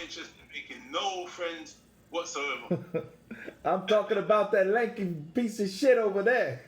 interested in making no friends whatsoever. I'm talking about that lanky piece of shit over there.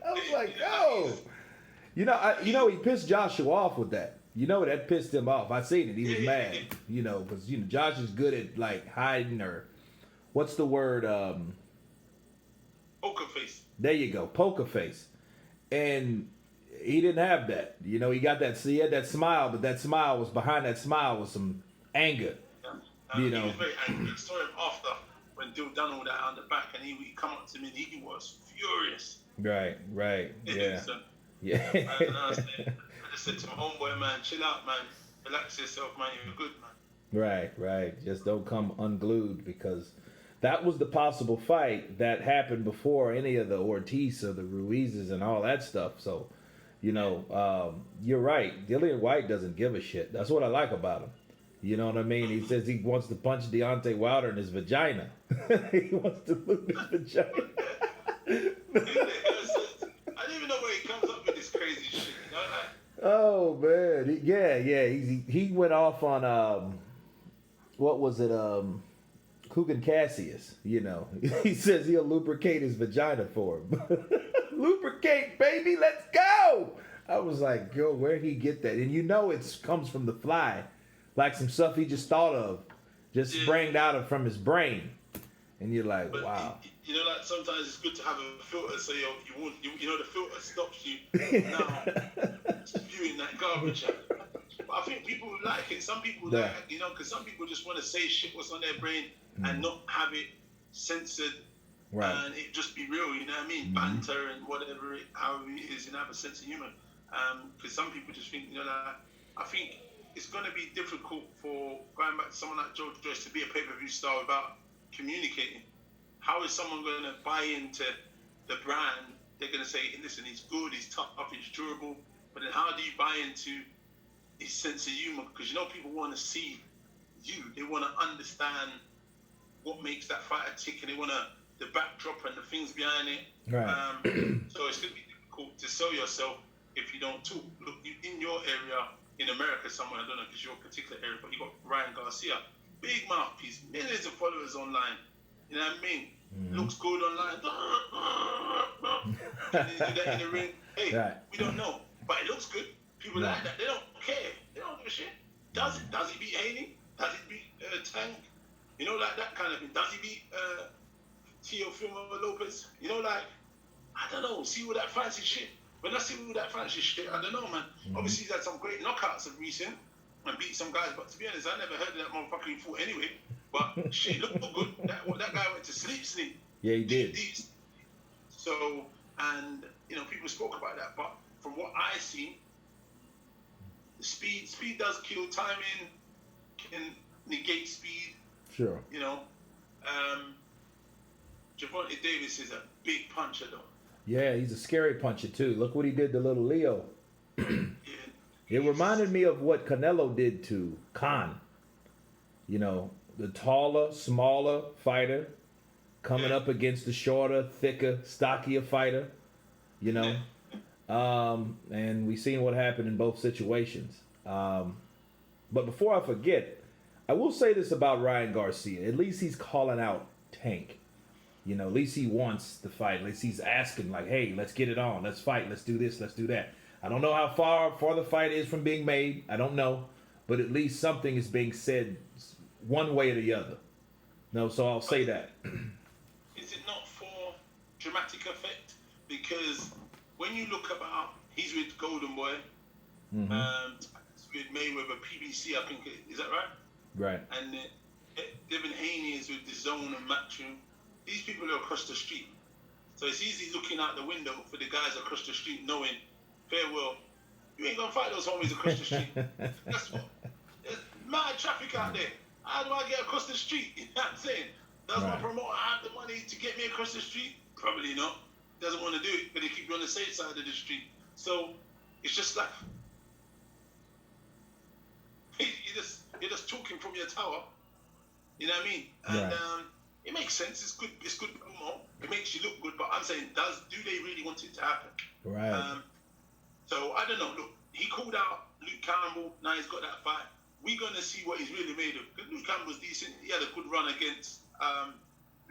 I was like, He's, oh, he he's, pissed Joshua off with that. That pissed him off. I seen it. He was yeah, mad. Because Josh is good at like hiding or what's the word? poker face. There you go, poker face. And he didn't have that. He got that. He had that smile, but that smile was behind that smile was some anger. Yeah. You He know. was very angry. I saw him after when Dill done all that on the back, and he come up to me and he was furious. Right. Yeah. So, Yeah. and I just said to my homeboy, man, chill out, man. Relax yourself, man. You're good, man. Right. Just don't come unglued because that was the possible fight that happened before any of the Ortiz or the Ruizes and all that stuff. So, you're right. Dillian Whyte doesn't give a shit. That's what I like about him. You know what I mean? He says he wants to punch Deontay Wilder in his vagina. He wants to lose his vagina. I don't even know where he comes up with this crazy shit. Oh man, he went off on what was it? Kugan Cassius. He says he'll lubricate his vagina for him. Lubricate, baby, let's go. I was like, yo, where'd he get that? And it comes from the fly, like some stuff he just thought of, just sprang out from his brain. And you're like, but wow. Like sometimes it's good to have a filter so the filter stops you now spewing that garbage out. But I think people like it. Some people like it, because some people just want to say shit what's on their brain and not have it censored. Right. And it just be real, you know what I mean? Banter and whatever, however it is, have a sense of humor. Because some people just think, I think it's going to be difficult for going back to someone like Joe Joyce to be a pay-per-view star without communicating. How is someone going to buy into the brand? They're going to say, listen, he's good, he's tough, he's durable. But then how do you buy into his sense of humor? Because people want to see you. They want to understand what makes that fighter tick, and they want the backdrop and the things behind it. Right. So it's going to be difficult to sell yourself if you don't talk. Look, in your area, in America somewhere, I don't know if it's your particular area, but you got Ryan Garcia, big mouthpiece, millions of followers online. You know what I mean? Looks good online. And you do that in the ring. Hey, right. We don't know, but it looks good. People like that. They don't care. They don't give a shit. Does he beat Haney? Does he beat Tank? Like that kind of thing. Does he beat Teofimo Lopez? I don't know. See all that fancy shit. When I see all that fancy shit, I don't know, man. Obviously, he's had some great knockouts of recent and beat some guys, but to be honest, I never heard of that motherfucker he fought anyway. But shit, looked good. That guy went to sleep. Yeah, he did. So, and people spoke about that, but from what I see, speed does kill. Timing can negate speed. Sure. Gervonta Davis is a big puncher, though. Yeah, he's a scary puncher too. Look what he did to little Leo. It reminded me of what Canelo did to Khan. The taller, smaller fighter coming up against the shorter, thicker, stockier fighter. And we've seen what happened in both situations. But before I forget, I will say this about Ryan Garcia. At least he's calling out Tank. At least he wants the fight. At least he's asking, like, hey, let's get it on. Let's fight. Let's do this. Let's do that. I don't know how far the fight is from being made. I don't know. But at least something is being said one way or the other. So I'll say that. Is it not for dramatic effect? Because when you look about, he's with Golden Boy, with Mayweather, PBC, I think, is that right? Right. And Devin Haney is with the Zone and Matchroom. These people are across the street. So it's easy looking out the window for the guys across the street knowing, farewell, you ain't going to fight those homies across the street. That's what. There's mad traffic out there. How do I get across the street? You know what I'm saying? Does my promoter have the money to get me across the street? Probably not. Doesn't want to do it, but they keep you on the safe side of the street. So it's just like you're just talking from your tower. You know what I mean? And it makes sense. It's good. It's good promo. It makes you look good. But I'm saying, do they really want it to happen? Right. So I don't know. Look, he called out Luke Campbell. Now he's got that fight. we're going to see what he's really made of. Because Luke Campbell's decent. He had a good run against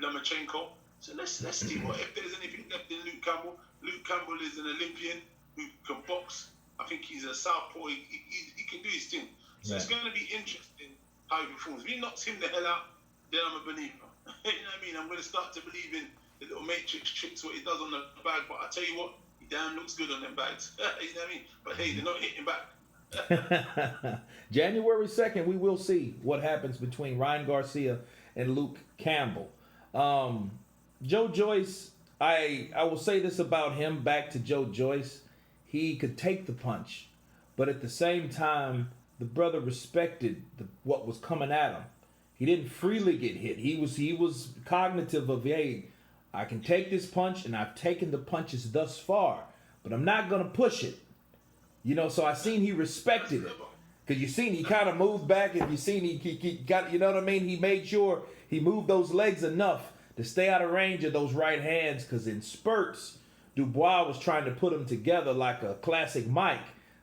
Lomachenko. So let's see what if there's anything left in Luke Campbell. Luke Campbell is an Olympian who can box. I think he's a southpaw. He can do his thing. So it's going to be interesting how he performs. If he knocks him the hell out, then I'm a believer. You know what I mean? I'm going to start to believe in the little matrix tricks, what he does on the bag. But I tell you what, he damn looks good on them bags. You know what I mean? But hey, they're not hitting back. January 2nd, we will see what happens between Ryan Garcia and Luke Campbell. Joe Joyce, I will say this about him, back to Joe Joyce. He could take the punch, but at the same time, the brother respected what was coming at him. He didn't freely get hit. He was cognitive of, hey, I can take this punch, and I've taken the punches thus far, but I'm not going to push it. You know, so I seen he respected it. Because you seen he kind of moved back, and you seen he got, you know what I mean? He made sure he moved those legs enough to stay out of range of those right hands, because in spurts, Dubois was trying to put him together like a classic Mike,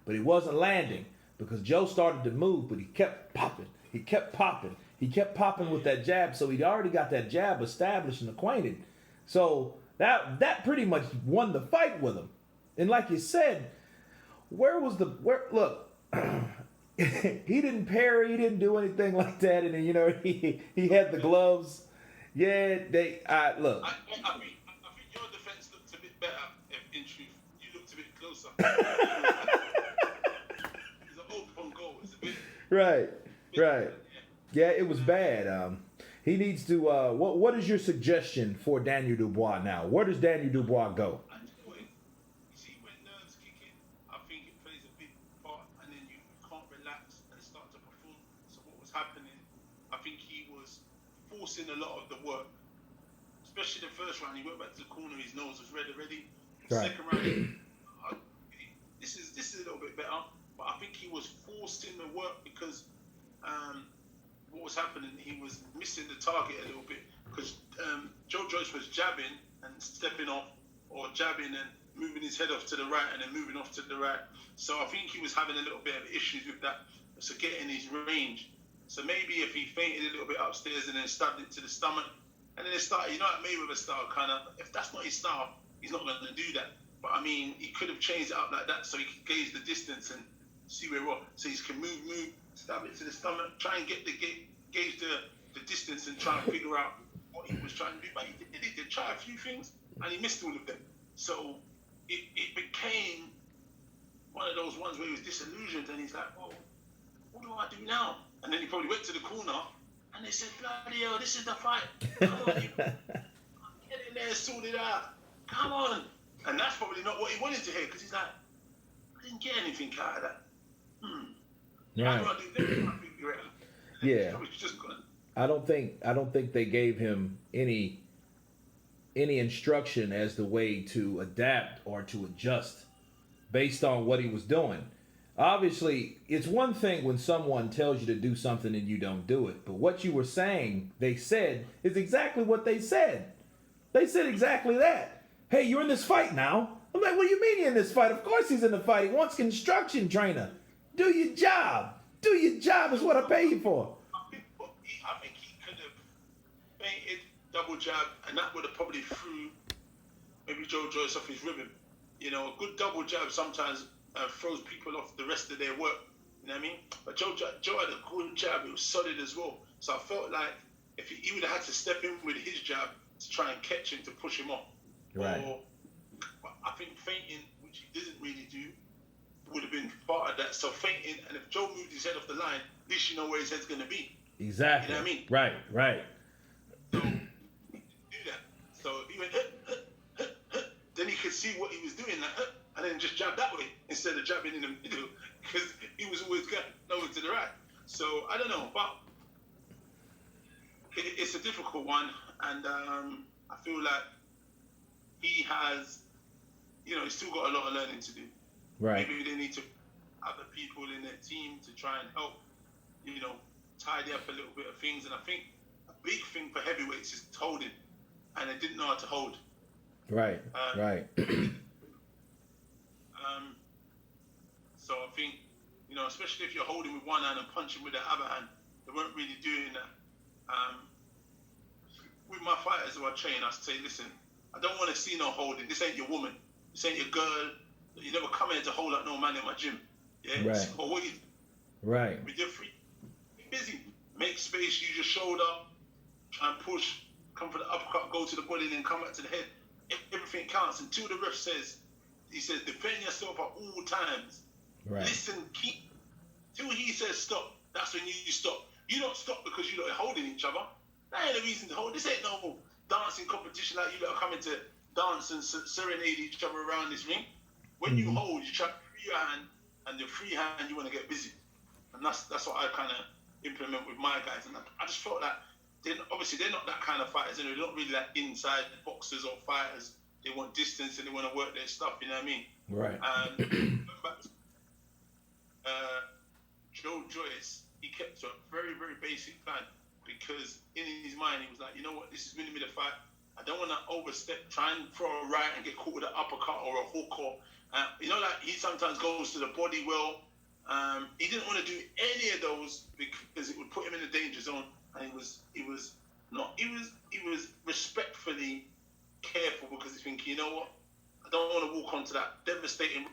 but he wasn't landing because Joe started to move, but he kept popping. He kept popping. He kept popping with that jab, so he'd already got that jab established and acquainted. So that pretty much won the fight with him. And like you said, look, he didn't parry, he didn't do anything like that, and then, you know, he had the gloves. Yeah, look. I think your defense looked a bit better. In truth, you looked a bit closer. It's an open goal. It's a bit. Right. Yeah, it was bad. He needs to. What is your suggestion for Daniel Dubois now? Where does Daniel Dubois go? You see, when nerves kick in, I think it plays a big part, and then you can't relax and start to perform. So what was happening? I think he was forcing a lot of the work, especially the first round. He went back to the corner, his nose was red already. Right. Second round, this is a little bit better, but I think he was forcing the work because what was happening, he was missing the target a little bit because Joe Joyce was jabbing and stepping off, or jabbing and moving his head off to the right and then moving off to the right. So I think he was having a little bit of issues with that, so getting his range. So maybe if he feinted a little bit upstairs and then stabbed it to the stomach, and then it started, you know, like Mayweather style kind of, if that's not his style, he's not going to do that. But I mean, he could have changed it up like that so he could gauge the distance and see where we're at. So he can move, stab it to the stomach, try and gauge the distance and try and figure out what he was trying to do. But he did try a few things and he missed all of them. So it became one of those ones where he was disillusioned and he's like, well, what do I do now? And then he probably went to the corner and they said, bloody hell, this is the fight. Come on, you get in there, sort it out. Come on. And that's probably not what he wanted to hear because he's like, I didn't get anything out of that. Right. How do I do that? I figure it out. Yeah. Just gone. I don't think they gave him any instruction as the way to adapt or to adjust based on what he was doing. Obviously, it's one thing when someone tells you to do something and you don't do it. But what you were saying, they said, is exactly what they said. They said exactly that. Hey, you're in this fight now. I'm like, what do you mean you're in this fight? Of course he's in the fight. He wants construction trainer. Do your job. Do your job is what I pay you for. I think he could have feinted, double jab, and that would have probably threw maybe Joe Joyce off his rhythm. You know, a good double jab sometimes throws people off the rest of their work. You know what I mean? But Joe had a good jab. It was solid as well. So I felt like if he would have had to step in with his jab to try and catch him to push him off. Right. Or I think feinting, which he didn't really do, would have been part of that. So feinting, and if Joe moved his head off the line, at least you know where his head's going to be. Exactly. You know what I mean? Right. So he didn't do that. So if he went, then he could see what he was doing, like, and then just jab that way instead of jabbing in the middle, because he was always going over to the right. So I don't know, but it's a difficult one, and I feel like he has, you know, he's still got a lot of learning to do. Right. Maybe they need to other people in their team to try and help, you know, tidy up a little bit of things. And I think a big thing for heavyweights is holding, and they didn't know how to hold. Right. So I think, you know, know, especially if you're holding with one hand and punching with the other hand. They weren't really doing that. With my fighters who I train, I say, listen, I don't want to see no holding. This ain't your woman. This ain't your girl. You never come here to hold up no man in my gym. Yeah. Right. So what you Right. with your free, be busy. Make space. Use your shoulder. Try and push. Come for the uppercut. Go to the body, then come back to the head. Everything counts until the ref says. He says, defend yourself at all times. Right. Listen, keep till he says stop. That's when you stop. You don't stop because you lot are holding each other. That ain't a reason to hold. This ain't no dancing competition like you lot are coming to dance and serenade each other around this ring. When you hold, you try to free your hand, and the free hand you want to get busy. And that's what I kind of implement with my guys. And I just felt that they're not that kind of fighters. They're not really like inside boxers or fighters. They want distance and they want to work their stuff. You know what I mean? Right. And Joe Joyce, he kept to a very, very basic plan because in his mind he was like, you know what, this is winning me the fight. I don't want to overstep, try and throw a right and get caught with an uppercut or a hook or, you know, like he sometimes goes to the body well. He didn't want to do any of those because it would put him in a danger zone. And he was respectfully careful because he's thinking, you know what, I don't want to walk onto that devastating.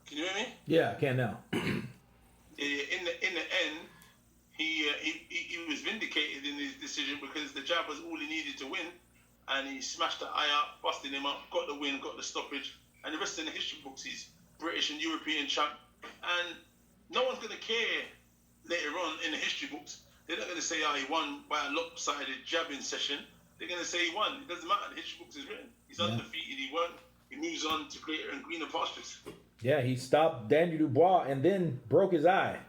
Can you hear me? Yeah, I can now. In the end, he was vindicated in his decision because the jab was all he needed to win, and he smashed the eye out, busted him up, got the win, got the stoppage, and the rest in the history books, he's British and European champ, and no one's gonna care later on in the history books. They're not gonna say, oh, he won by a lopsided jabbing session. They're gonna say he won. It doesn't matter. The history books is written. He's undefeated. He won. He moves on to greater and greener pastures. Yeah, he stopped Daniel Dubois and then broke his eye.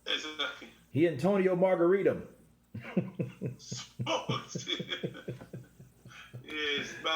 Exactly. He Antonio Margarita. Yes, man.